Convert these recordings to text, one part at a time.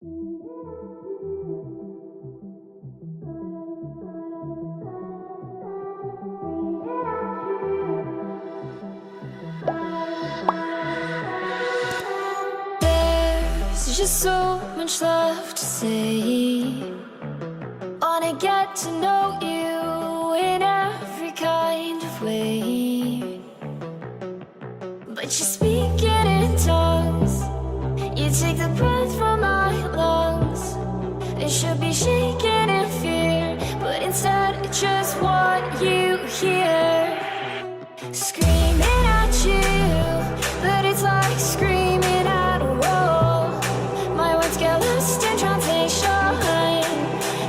There's just so much left to say. Wanna get to know you in every kind of way, but you speak it in tongues. You take the breath from my lungs. It should be shaking in fear, but instead I just want you here. Screaming at you, but it's like screaming at a wall. My words get lost in translation.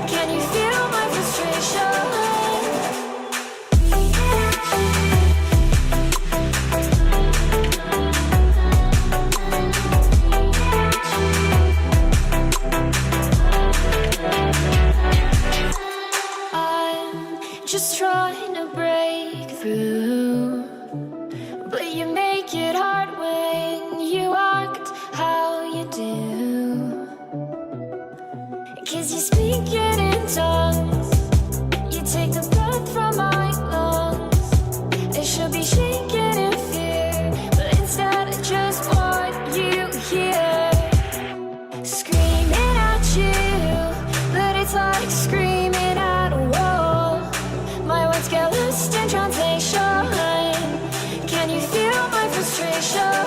Can you feel my frustration? Just trying to break through, but you make it hard when you act how you do. 'Cause you speak it in tongues. You take the breath from my lungs. It should be shaking in fear, but instead I just want you here. Screaming at you, but it's like screaming at a wall. My words get lost in translation. Can you feel my frustration?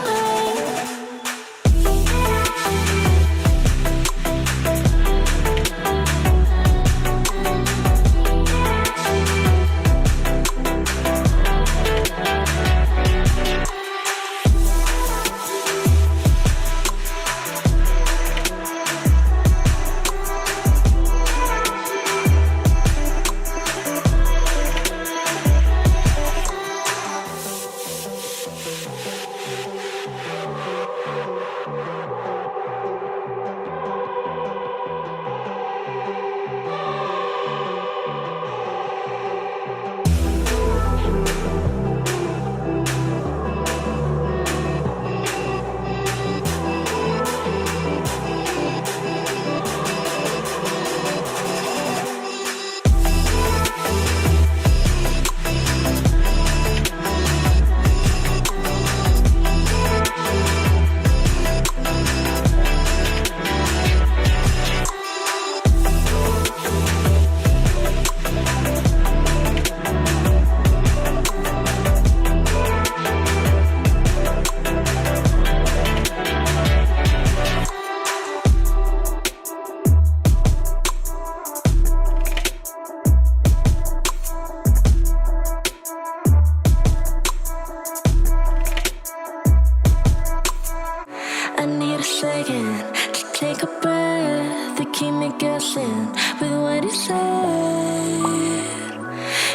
I need a second to take a breath, to keep me guessing with what you said.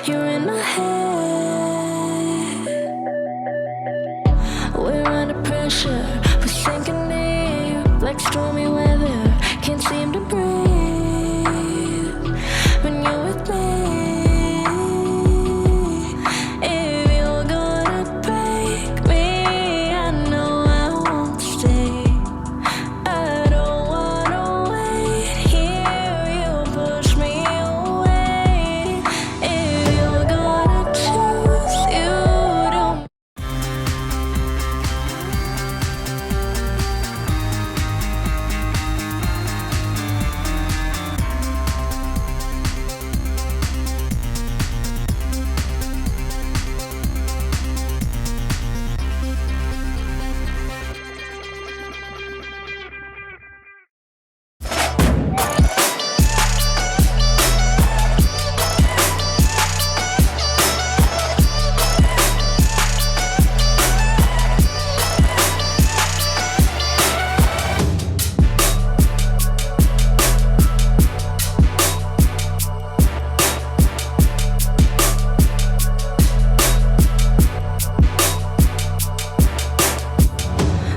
You're in my head. We're under pressure, we're sinking deep like stormy weather. Can't seem to breathe when you're with me. If you're gonna break me, I know I won't stay. I don't wanna wait here, you push me away. If you're gonna choose, you don't.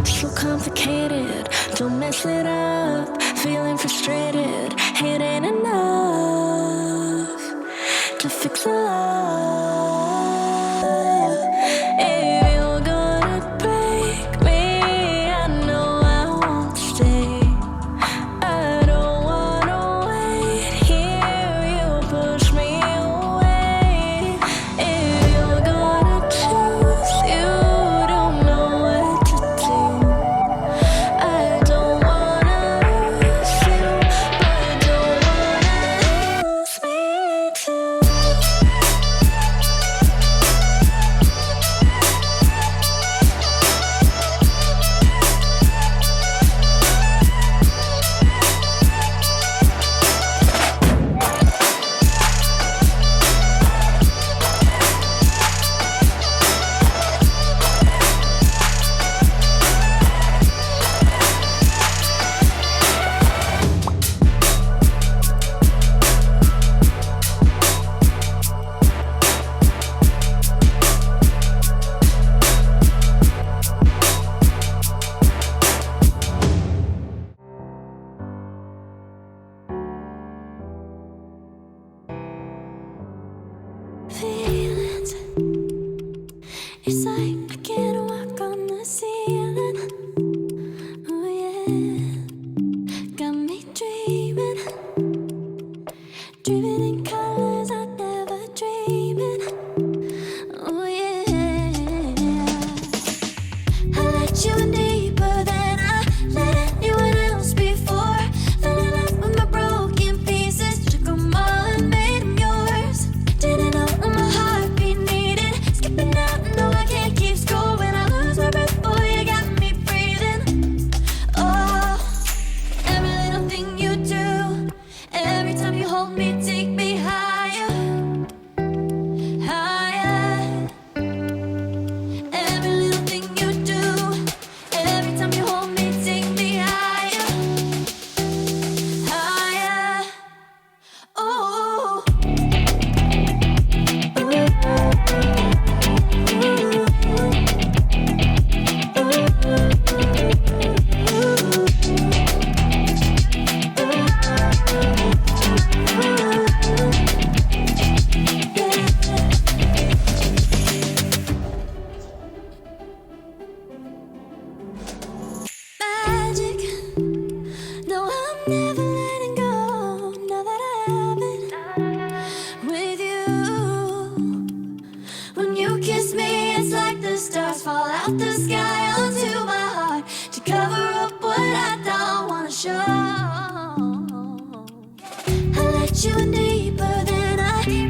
So complicated, don't mess it up. Feeling frustrated, it ain't enough to fix a love. If you're gonna break me, I know I won't stay. I It's like I can't walk on the ceiling. Oh yeah, got me dreaming, dreaming in colors I never dreamed. Oh yeah, I let you in deeper than I let anyone else before. Fell in love with my broken pieces, took 'em all and made 'em yours. Didn't know what my heartbeat needed, skipping out, no I can't keep score. When I lose my breath, boy, you got me breathing. Oh, every little thing you do, every time you hold me, take me higher, higher. Every little thing you do, every time you hold me, take me higher, higher. Oh, magic. No, I'm never letting go. Now that I have it with you. When you kiss me, it's like the stars fall out the sky onto my heart to cover up what I don't wanna show. I let you in deeper than I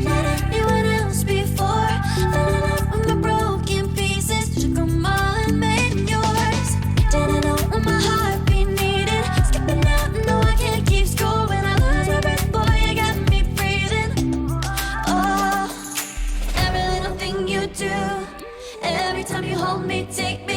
let anyone else before. Fell in love with my broken pieces, took 'em all and made 'em yours. Didn't know what my heartbeat needed, skipping out, no I can't keep score. When I lose my breath, boy, you got me breathing. Oh, every little thing you do, every time you hold me, take me